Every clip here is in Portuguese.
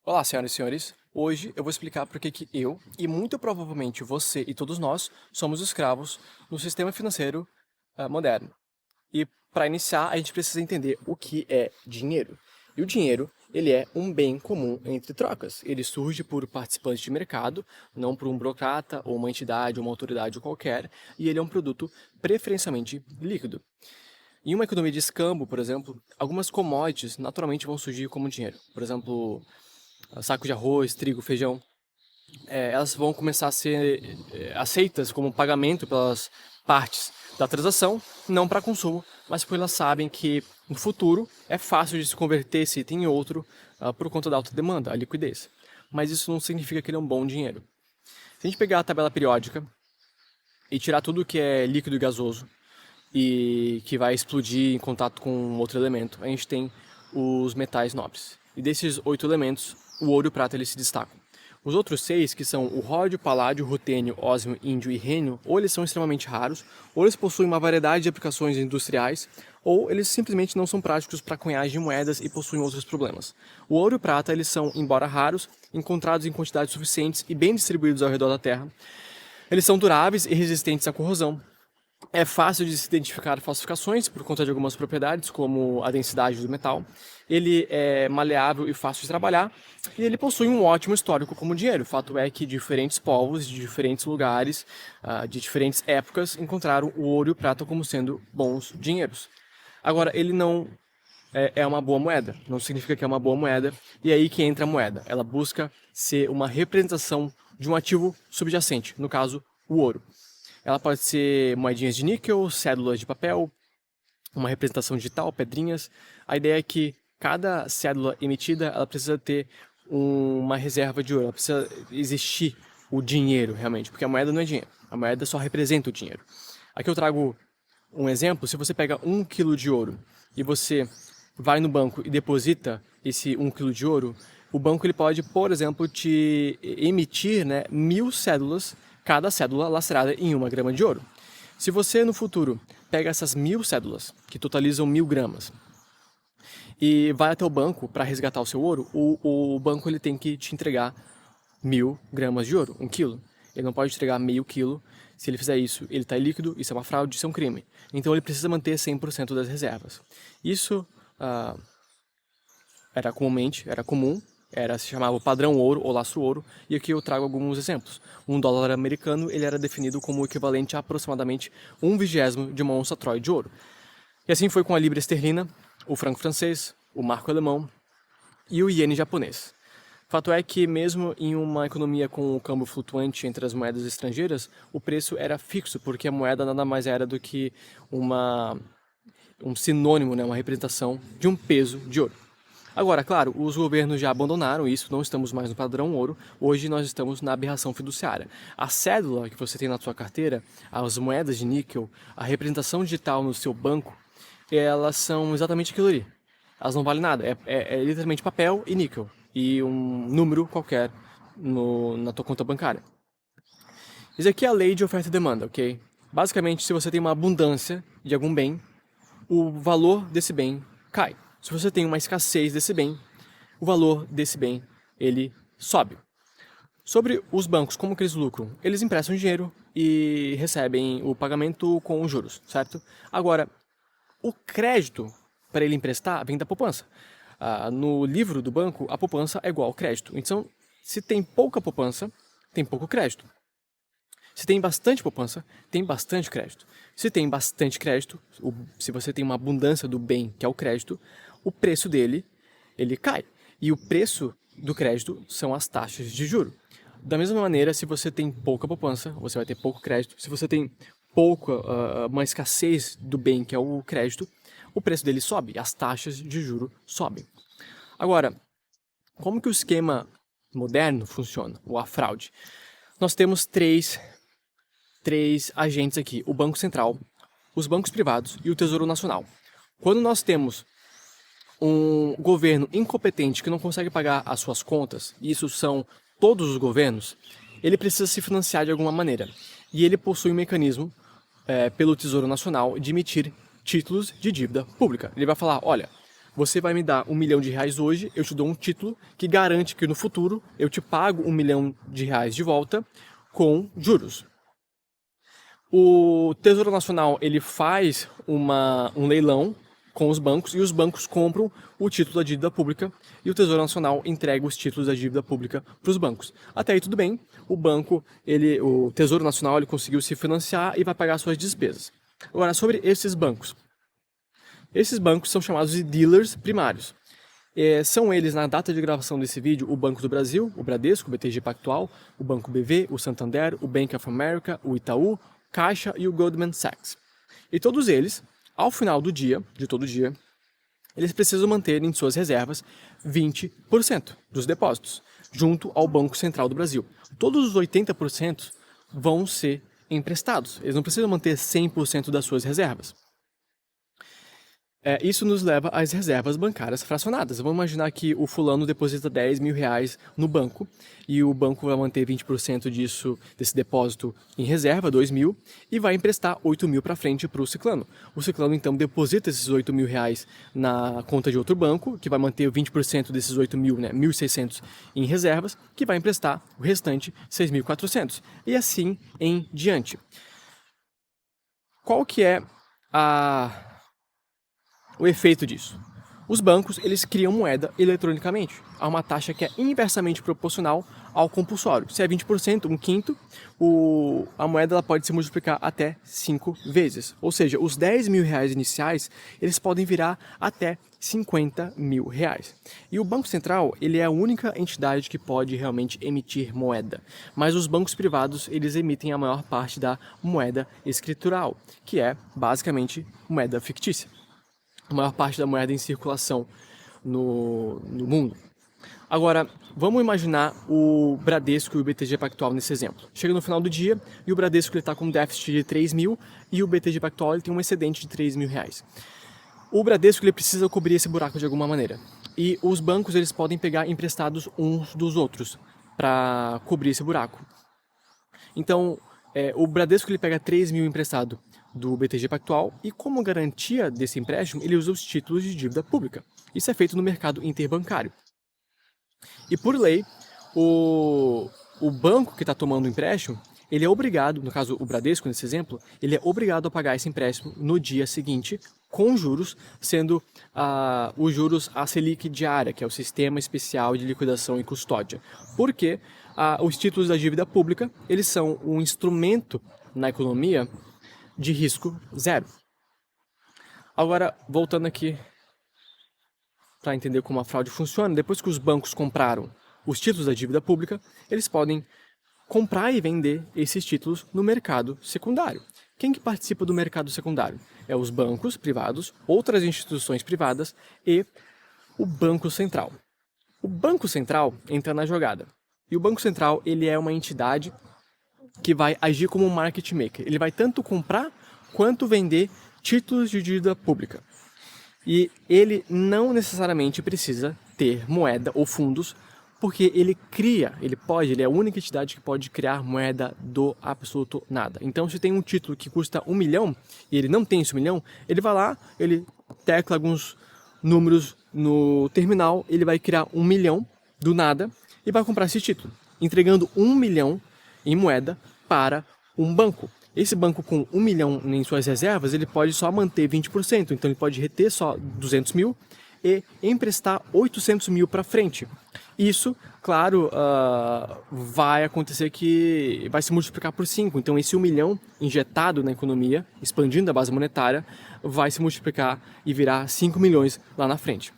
Olá, senhoras e senhores. Hoje eu vou explicar por que eu, e muito provavelmente você e todos nós, somos escravos no sistema financeiro moderno. E para iniciar, a gente precisa entender o que é dinheiro. E o dinheiro, ele é um bem comum entre trocas. Ele surge por participantes de mercado, não por um burocrata ou uma entidade ou uma autoridade qualquer, e ele é um produto preferencialmente líquido. Em uma economia de escambo, por exemplo, algumas commodities naturalmente vão surgir como dinheiro. Por exemplo, saco de arroz, trigo, feijão, elas vão começar a ser aceitas como pagamento pelas partes da transação, não para consumo, mas porque elas sabem que no futuro é fácil de se converter esse item em outro por conta da alta demanda, a liquidez. Mas isso não significa que ele é um bom dinheiro. Se a gente pegar a tabela periódica e tirar tudo que é líquido e gasoso e que vai explodir em contato com outro elemento, a gente tem os metais nobres. E desses 8 elementos, o ouro e o prata eles se destacam. Os outros 6, que são o ródio, paládio, rutênio, ósmio, índio e rênio, ou eles são extremamente raros, ou eles possuem uma variedade de aplicações industriais, ou eles simplesmente não são práticos para cunhagem de moedas e possuem outros problemas. O ouro e o prata eles são, embora raros, encontrados em quantidades suficientes e bem distribuídos ao redor da Terra. Eles são duráveis e resistentes à corrosão. É fácil de se identificar falsificações por conta de algumas propriedades, como a densidade do metal. Ele é maleável e fácil de trabalhar. E ele possui um ótimo histórico como dinheiro. O fato é que diferentes povos, de diferentes lugares, de diferentes épocas, encontraram o ouro e o prata como sendo bons dinheiros. Agora, ele não é uma boa moeda. Não significa que é uma boa moeda. E é aí que entra a moeda. Ela busca ser uma representação de um ativo subjacente, no caso, o ouro. Ela pode ser moedinhas de níquel, cédulas de papel, uma representação digital, pedrinhas. A ideia é que cada cédula emitida ela precisa ter uma reserva de ouro, ela precisa existir o dinheiro realmente, porque a moeda não é dinheiro, a moeda só representa o dinheiro. Aqui eu trago um exemplo: se você pega 1 quilo de ouro e você vai no banco e deposita esse 1 quilo de ouro, o banco ele pode, por exemplo, te emitir 1.000 cédulas, cada cédula lacerada em 1 grama de ouro. Se você no futuro pega essas 1.000 cédulas, que totalizam 1.000 gramas, e vai até o banco para resgatar o seu ouro, o banco ele tem que te entregar 1.000 gramas de ouro, 1 quilo. Ele não pode entregar meio quilo. Se ele fizer isso, ele está ilíquido, isso é uma fraude, isso é um crime. Então ele precisa manter 100% das reservas. Isso era comum, se chamava padrão ouro ou lastro ouro, e aqui eu trago alguns exemplos. $1 americano ele era definido como o equivalente a aproximadamente 1/20 de uma onça Troy de ouro. E assim foi com a libra esterlina, o franco francês, o marco alemão e o iene japonês. Fato é que mesmo em uma economia com o câmbio flutuante entre as moedas estrangeiras, o preço era fixo, porque a moeda nada mais era do que um sinônimo, uma representação de um peso de ouro. Agora, claro, os governos já abandonaram isso, não estamos mais no padrão ouro, hoje nós estamos na aberração fiduciária. A cédula que você tem na sua carteira, as moedas de níquel, a representação digital no seu banco, elas são exatamente aquilo ali. Elas não valem nada, é literalmente papel e níquel, e um número qualquer na tua conta bancária. Isso aqui é a lei de oferta e demanda, ok? Basicamente, se você tem uma abundância de algum bem, o valor desse bem cai. Se você tem uma escassez desse bem, o valor desse bem ele sobe. Sobre os bancos, como que eles lucram? Eles emprestam dinheiro e recebem o pagamento com os juros, certo? Agora, o crédito para ele emprestar vem da poupança. No livro do banco, a poupança é igual ao crédito. Então, se tem pouca poupança, tem pouco crédito. Se tem bastante poupança, tem bastante crédito. Se tem bastante crédito, se você tem uma abundância do bem, que é o crédito, o preço dele, ele cai. E o preço do crédito são as taxas de juro. Da mesma maneira, se você tem pouca poupança, você vai ter pouco crédito. Se você tem uma escassez do bem, que é o crédito, o preço dele sobe, as taxas de juro sobem. Agora, como que o esquema moderno funciona, ou a fraude? Nós temos três agentes aqui: o Banco Central, os bancos privados e o Tesouro Nacional. Quando nós temos um governo incompetente que não consegue pagar as suas contas, e isso são todos os governos, ele precisa se financiar de alguma maneira. E ele possui um mecanismo pelo Tesouro Nacional de emitir títulos de dívida pública. Ele vai falar: olha, você vai me dar R$1 milhão hoje, eu te dou um título que garante que no futuro eu te pago R$1 milhão de volta com juros. O Tesouro Nacional ele faz um leilão com os bancos e os bancos compram o título da dívida pública e o Tesouro Nacional entrega os títulos da dívida pública para os bancos. Até aí tudo bem, o Tesouro Nacional ele conseguiu se financiar e vai pagar suas despesas. Agora, sobre esses bancos. Esses bancos são chamados de dealers primários. São eles, na data de gravação desse vídeo, o Banco do Brasil, o Bradesco, o BTG Pactual, o Banco BV, o Santander, o Bank of America, o Itaú, Caixa e o Goldman Sachs. E todos eles, ao final de todo dia, eles precisam manter em suas reservas 20% dos depósitos, junto ao Banco Central do Brasil. Todos os 80% vão ser emprestados, eles não precisam manter 100% das suas reservas. Isso nos leva às reservas bancárias fracionadas. Vamos imaginar que o fulano deposita R$10 mil no banco e o banco vai manter 20% desse depósito em reserva, 2 mil, e vai emprestar 8 mil para frente para o ciclano. O ciclano então deposita esses 8 mil reais na conta de outro banco, que vai manter 20% desses 8 mil, 1.600 em reservas, que vai emprestar o restante 6.400. E assim em diante. Qual que é o efeito disso? Os bancos, eles criam moeda eletronicamente a uma taxa que é inversamente proporcional ao compulsório. Se é 20%, um quinto, a moeda ela pode se multiplicar até 5 vezes. Ou seja, os R$10 mil iniciais, eles podem virar até R$50 mil. E o Banco Central, ele é a única entidade que pode realmente emitir moeda. Mas os bancos privados, eles emitem a maior parte da moeda escritural, que é basicamente moeda fictícia. A maior parte da moeda em circulação no mundo. Agora, vamos imaginar o Bradesco e o BTG Pactual nesse exemplo. Chega no final do dia e o Bradesco está com um déficit de 3 mil e o BTG Pactual ele tem um excedente de 3 mil reais. O Bradesco ele precisa cobrir esse buraco de alguma maneira. E os bancos eles podem pegar emprestados uns dos outros para cobrir esse buraco. Então, o Bradesco ele pega 3 mil emprestado do BTG Pactual e como garantia desse empréstimo ele usa os títulos de dívida pública. Isso é feito no mercado interbancário. E por lei, o banco que está tomando o empréstimo, ele é obrigado, no caso o Bradesco nesse exemplo, ele é obrigado a pagar esse empréstimo no dia seguinte com juros, sendo os juros a Selic diária, que é o Sistema Especial de Liquidação e Custódia. Porque os títulos da dívida pública, eles são um instrumento na economia de risco zero. Agora, voltando aqui para entender como a fraude funciona, depois que os bancos compraram os títulos da dívida pública, eles podem comprar e vender esses títulos no mercado secundário. Quem que participa do mercado secundário? É os bancos privados, outras instituições privadas e o Banco Central. O Banco Central entra na jogada. E o Banco Central ele é uma entidade que vai agir como um market maker. Ele vai tanto comprar quanto vender títulos de dívida pública. E ele não necessariamente precisa ter moeda ou fundos, porque ele é a única entidade que pode criar moeda do absoluto nada. Então, se tem um título que custa 1 milhão e ele não tem esse 1 milhão, ele vai lá, ele tecla alguns números no terminal, ele vai criar 1 milhão do nada e vai comprar esse título, entregando 1 milhão em moeda para um banco. Esse banco com 1 milhão em suas reservas, ele pode só manter 20%, então ele pode reter só 200 mil e emprestar 800 mil para frente. Isso, claro, vai acontecer que vai se multiplicar por 5, então esse 1 milhão injetado na economia, expandindo a base monetária, vai se multiplicar e virar 5 milhões lá na frente.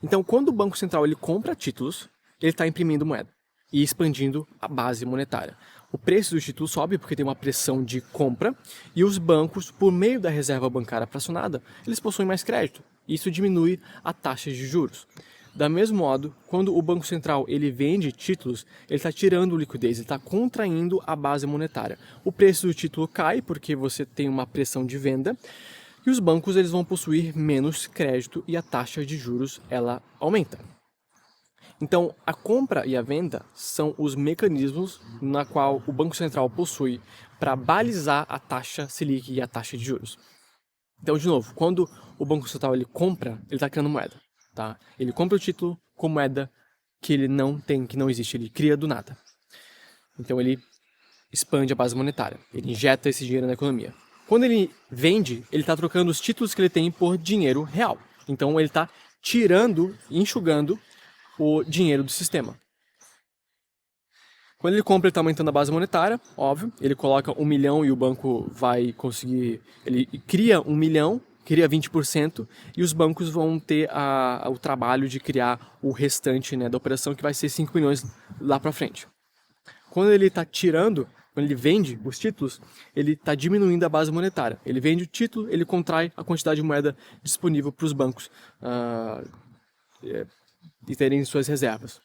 Então, quando o Banco Central ele compra títulos, ele está imprimindo moeda e expandindo a base monetária. O preço do título sobe porque tem uma pressão de compra e os bancos, por meio da reserva bancária fracionada, eles possuem mais crédito. Isso diminui a taxa de juros. Da mesmo modo, quando o Banco Central ele vende títulos, ele está tirando liquidez, ele está contraindo a base monetária. O preço do título cai porque você tem uma pressão de venda e os bancos eles vão possuir menos crédito e a taxa de juros ela aumenta. Então, a compra e a venda são os mecanismos na qual o Banco Central possui para balizar a taxa Selic e a taxa de juros. Então, de novo, quando o Banco Central ele compra, ele está criando moeda, tá? Ele compra o título com moeda que ele não tem, que não existe, ele cria do nada. Então ele expande a base monetária, ele injeta esse dinheiro na economia. Quando ele vende, ele está trocando os títulos que ele tem por dinheiro real. Então ele está tirando, enxugando o dinheiro do sistema. Quando ele compra, ele está aumentando a base monetária, óbvio. Ele coloca 1 milhão e o banco vai conseguir... Ele cria 1 milhão, cria 20%, e os bancos vão ter o trabalho de criar o restante, né, da operação, que vai ser 5 milhões lá para frente. Quando ele está tirando, quando ele vende os títulos, ele está diminuindo a base monetária. Ele vende o título, ele contrai a quantidade de moeda disponível para os bancos e terem suas reservas.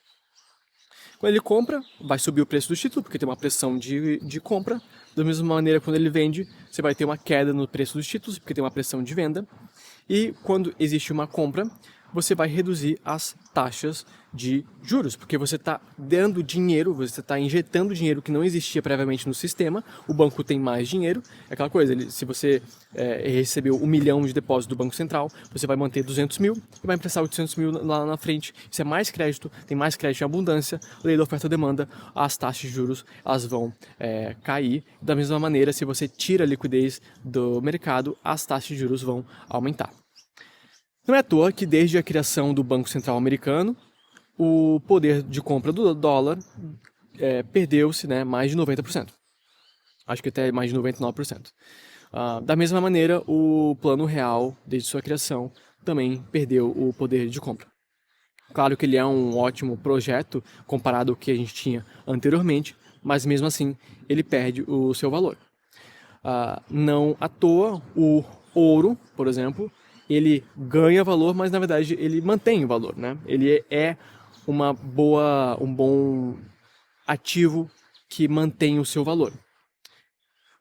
Quando ele compra, vai subir o preço do título, porque tem uma pressão de compra. Da mesma maneira, quando ele vende, você vai ter uma queda no preço dos títulos, porque tem uma pressão de venda. E quando existe uma compra, você vai reduzir as taxas de juros, porque você está dando dinheiro, você está injetando dinheiro que não existia previamente no sistema, o banco tem mais dinheiro, é aquela coisa, se você recebeu 1 milhão de depósito do Banco Central, você vai manter 200 mil e vai emprestar 800 mil lá na frente, isso é mais crédito, tem mais crédito em abundância, lei da oferta e demanda, as taxas de juros elas vão cair, da mesma maneira, se você tira a liquidez do mercado, as taxas de juros vão aumentar. Não é à toa que desde a criação do Banco Central americano, o poder de compra do dólar perdeu-se, né, mais de 90%. Acho que até mais de 99%. Da mesma maneira, o Plano Real, desde sua criação, também perdeu o poder de compra. Claro que ele é um ótimo projeto comparado ao que a gente tinha anteriormente, mas mesmo assim ele perde o seu valor. Não à toa, o ouro, por exemplo, ele ganha valor, mas na verdade ele mantém o valor, né? Ele é um bom ativo que mantém o seu valor.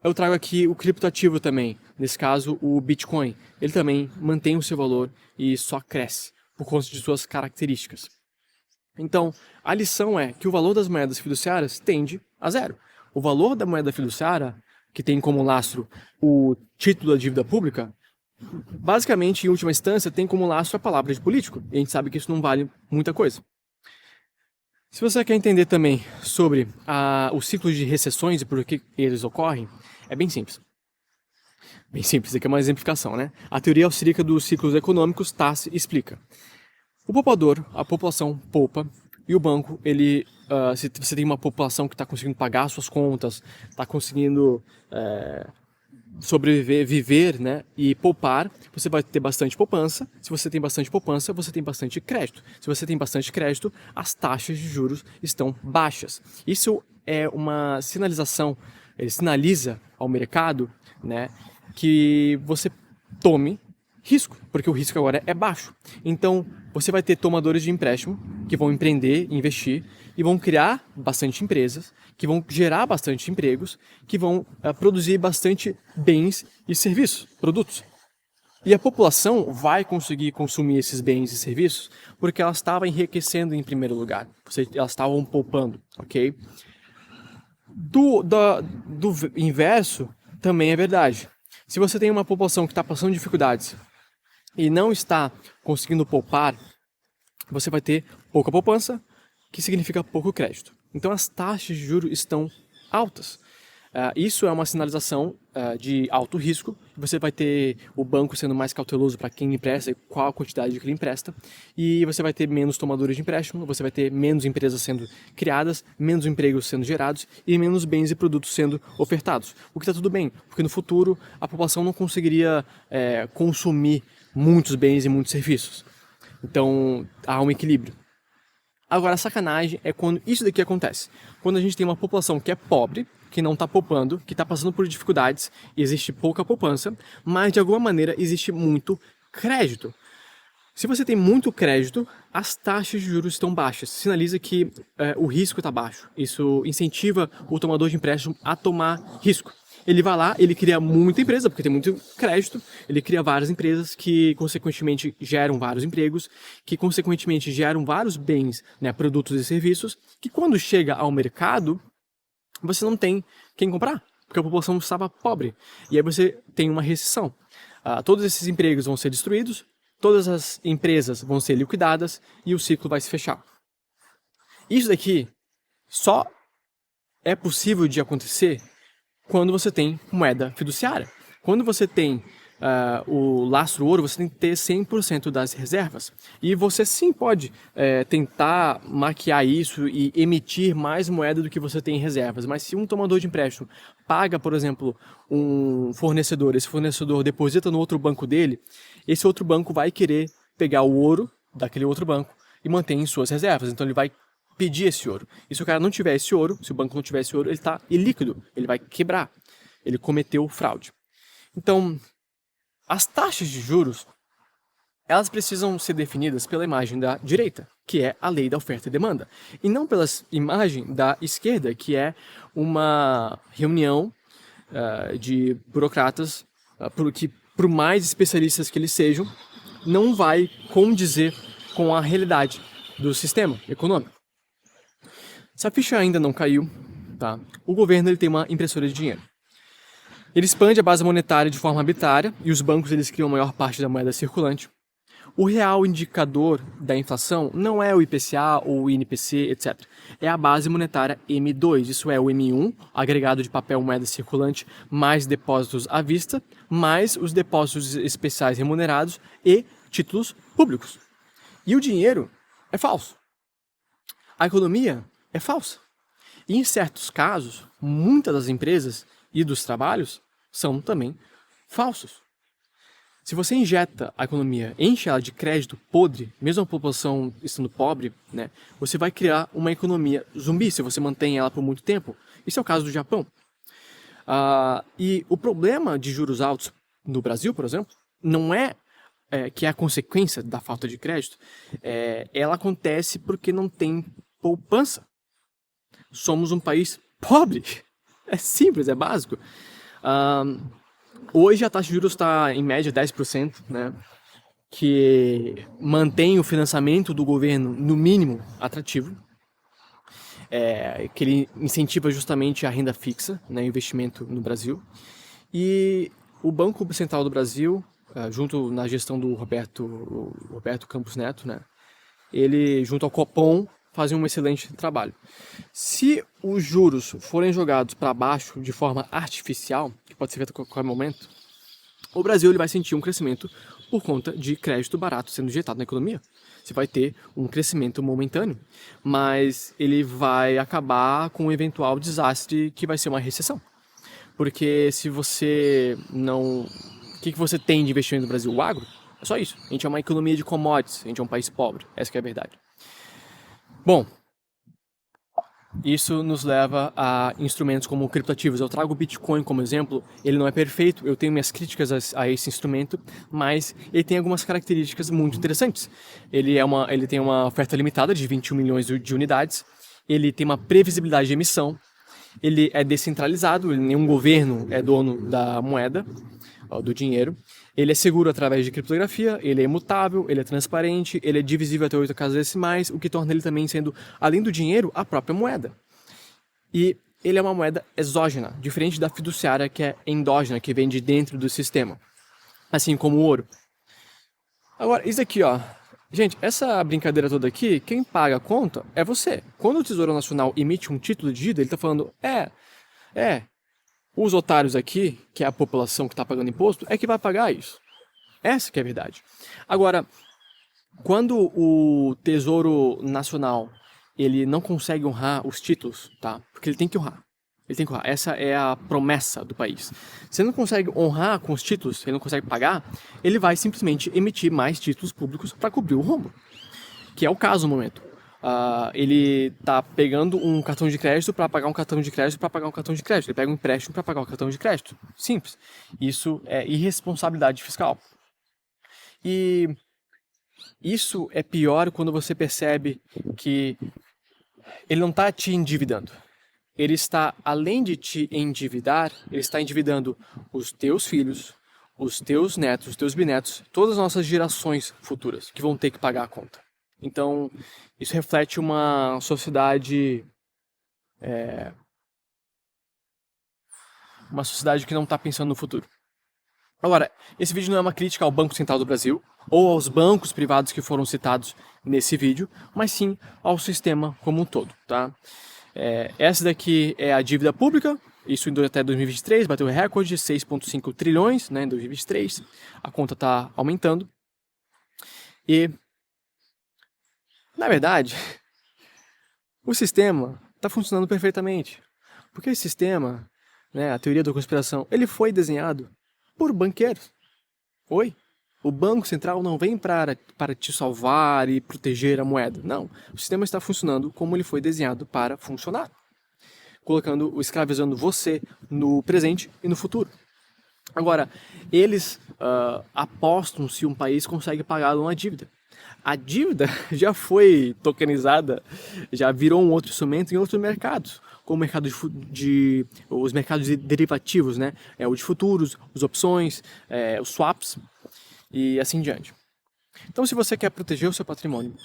Eu trago aqui o criptoativo também, nesse caso o Bitcoin. Ele também mantém o seu valor e só cresce por conta de suas características. Então, a lição é que o valor das moedas fiduciárias tende a zero. O valor da moeda fiduciária, que tem como lastro o título da dívida pública, basicamente, em última instância, tem como lastro a palavra de político. E a gente sabe que isso não vale muita coisa. Se você quer entender também sobre os ciclos de recessões e por que eles ocorrem, é bem simples. Bem simples, aqui é uma exemplificação, né? A teoria austríaca dos ciclos econômicos, Tassi, explica. O poupador, a população poupa, e o banco, se você tem uma população que está conseguindo pagar suas contas, está conseguindo sobreviver, viver, né, e poupar, você vai ter bastante poupança. Se você tem bastante poupança, você tem bastante crédito. Se você tem bastante crédito, as taxas de juros estão baixas. Isso é uma sinalização, ele sinaliza ao mercado, né, que você tome risco, porque o risco agora é baixo. Então, você vai ter tomadores de empréstimo que vão empreender, investir e vão criar bastante empresas, que vão gerar bastante empregos, que vão produzir bastante bens e serviços, produtos. E a população vai conseguir consumir esses bens e serviços porque ela estava enriquecendo em primeiro lugar, elas estavam poupando, ok? Do inverso também é verdade. Se você tem uma população que está passando dificuldades e não está conseguindo poupar, você vai ter pouca poupança, que significa pouco crédito. Então as taxas de juros estão altas. Isso é uma sinalização de alto risco. Você vai ter o banco sendo mais cauteloso para quem empresta e qual a quantidade que ele empresta. E você vai ter menos tomadores de empréstimo, você vai ter menos empresas sendo criadas, menos empregos sendo gerados e menos bens e produtos sendo ofertados. O que está tudo bem, porque no futuro a população não conseguiria consumir muitos bens e muitos serviços. Então há um equilíbrio. Agora, a sacanagem é quando isso daqui acontece. Quando a gente tem uma população que é pobre, que não está poupando, que está passando por dificuldades, e existe pouca poupança, mas de alguma maneira existe muito crédito. Se você tem muito crédito, as taxas de juros estão baixas. Sinaliza que o risco está baixo. Isso incentiva o tomador de empréstimo a tomar risco. Ele vai lá, ele cria muita empresa, porque tem muito crédito, ele cria várias empresas que, consequentemente, geram vários empregos, que, consequentemente, geram vários bens, né, produtos e serviços, que quando chega ao mercado, você não tem quem comprar, porque a população estava pobre. E aí você tem uma recessão. Todos esses empregos vão ser destruídos, todas as empresas vão ser liquidadas e o ciclo vai se fechar. Isso daqui só é possível de acontecer quando você tem moeda fiduciária. Quando você tem o lastro ouro, você tem que ter 100% das reservas. E você sim pode tentar maquiar isso e emitir mais moeda do que você tem em reservas. Mas se um tomador de empréstimo paga, por exemplo, um fornecedor, esse fornecedor deposita no outro banco dele, esse outro banco vai querer pegar o ouro daquele outro banco e manter em suas reservas. Então ele vai pedir esse ouro. E se o cara não tiver esse ouro, se o banco não tiver esse ouro, ele está ilíquido, ele vai quebrar. Ele cometeu fraude. Então, as taxas de juros, elas precisam ser definidas pela imagem da direita, que é a lei da oferta e demanda, e não pela imagem da esquerda, que é uma reunião de burocratas, que por mais especialistas que eles sejam, não vai condizer com a realidade do sistema econômico. Se a ficha ainda não caiu, tá? O governo ele tem uma impressora de dinheiro. Ele expande a base monetária de forma arbitrária e os bancos eles criam a maior parte da moeda circulante. O real indicador da inflação não é o IPCA ou o INPC, etc. É a base monetária M2, isso é o M1, agregado de papel moeda circulante, mais depósitos à vista, mais os depósitos especiais remunerados e títulos públicos. E o dinheiro é falso. A economia é falsa. E em certos casos, muitas das empresas e dos trabalhos são também falsos. Se você injeta a economia, enche ela de crédito podre, mesmo a população estando pobre, né, você vai criar uma economia zumbi se você mantém ela por muito tempo. Isso é o caso do Japão. E o problema de juros altos no Brasil, por exemplo, não é que é a consequência da falta de crédito, ela acontece porque não tem poupança. Somos um país pobre. É simples, é básico. Hoje a taxa de juros está em média 10%, né, que mantém o financiamento do governo no mínimo atrativo, que ele incentiva justamente a renda fixa, né, investimento no Brasil. E o Banco Central do Brasil, junto na gestão do Roberto Campos Neto, né, ele junto ao Copom fazem um excelente trabalho. Se os juros forem jogados para baixo de forma artificial, que pode ser feito a qualquer momento, o Brasil ele vai sentir um crescimento por conta de crédito barato sendo injetado na economia. Você vai ter um crescimento momentâneo, mas ele vai acabar com um eventual desastre que vai ser uma recessão. Porque se você não... O que você tem de investimento no Brasil? O agro? É só isso. A gente é uma economia de commodities, a gente é um país pobre. Essa que é a verdade. Bom, isso nos leva a instrumentos como criptoativos. Eu trago o Bitcoin como exemplo. Ele não é perfeito, eu tenho minhas críticas a esse instrumento, mas ele tem algumas características muito interessantes. Ele tem uma oferta limitada de 21 milhões de unidades, ele tem uma previsibilidade de emissão, ele é descentralizado, nenhum governo é dono da moeda, do dinheiro. Ele é seguro através de criptografia, ele é imutável, ele é transparente, ele é divisível até 8 casas decimais, o que torna ele também sendo, além do dinheiro, a própria moeda. E ele é uma moeda exógena, diferente da fiduciária que é endógena, que vem de dentro do sistema, assim como o ouro. Agora, isso aqui, ó. Gente, essa brincadeira toda aqui, quem paga a conta é você. Quando o Tesouro Nacional emite um título de dívida, ele está falando, os otários aqui, que é a população que está pagando imposto, é que vai pagar isso. Essa que é a verdade. Agora, quando o Tesouro Nacional ele não consegue honrar os títulos, tá? Porque ele tem que honrar. Ele tem que honrar. Essa é a promessa do país. Se ele não consegue honrar com os títulos, ele não consegue pagar, ele vai simplesmente emitir mais títulos públicos para cobrir o rombo. Que é o caso no momento. Ele tá pegando um cartão de crédito para pagar um cartão de crédito para pagar um cartão de crédito. Ele pega um empréstimo para pagar um cartão de crédito. Simples. Isso é irresponsabilidade fiscal. E isso é pior quando você percebe que ele não está te endividando. Ele está, além de te endividar, ele está endividando os teus filhos, os teus netos, os teus bisnetos, todas as nossas gerações futuras que vão ter que pagar a conta. Então, isso reflete uma sociedade que não está pensando no futuro. Agora, esse vídeo não é uma crítica ao Banco Central do Brasil ou aos bancos privados que foram citados nesse vídeo, mas sim ao sistema como um todo, tá? Essa daqui é a dívida pública, isso até 2023, bateu o recorde de 6,5 trilhões, né, em 2023, a conta está aumentando. E, na verdade, o sistema está funcionando perfeitamente, porque esse sistema, né, a teoria da conspiração, ele foi desenhado por banqueiros. Oi? O Banco Central não vem para te salvar e proteger a moeda. Não. O sistema está funcionando como ele foi desenhado para funcionar. Escravizando você no presente e no futuro. Agora, eles apostam se um país consegue pagar uma dívida. A dívida já foi tokenizada, já virou um outro instrumento em outros mercados, como o mercado os mercados de derivativos, né? O de futuros, as opções, os swaps e assim diante. Então, se você quer proteger o seu patrimônio,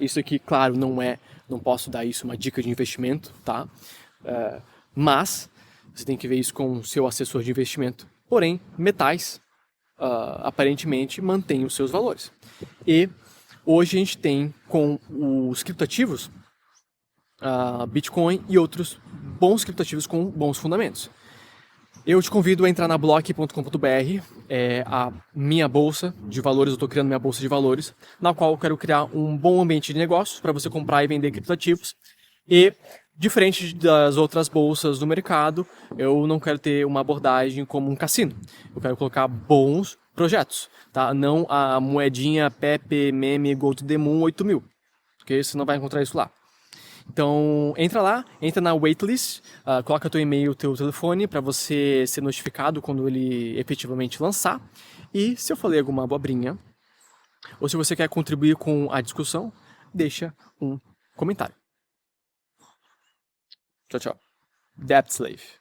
isso aqui, claro, não posso dar isso uma dica de investimento, tá? Mas você tem que ver isso com o seu assessor de investimento. Porém, metais aparentemente mantêm os seus valores. E hoje a gente tem com os criptoativos, Bitcoin e outros bons criptoativos com bons fundamentos. Eu te convido a entrar na block.com.br, a minha bolsa de valores, eu estou criando minha bolsa de valores, na qual eu quero criar um bom ambiente de negócios para você comprar e vender criptoativos. E, diferente das outras bolsas do mercado, eu não quero ter uma abordagem como um cassino. Eu quero colocar bons projetos, tá? Não a moedinha Pepe, Meme, Go to the Moon 8000, porque você não vai encontrar isso lá. Então, entra na waitlist, coloca teu e-mail, teu telefone para você ser notificado quando ele efetivamente lançar. E se eu falei alguma abobrinha, ou se você quer contribuir com a discussão, deixa um comentário. Tchau, tchau. Debt Slave.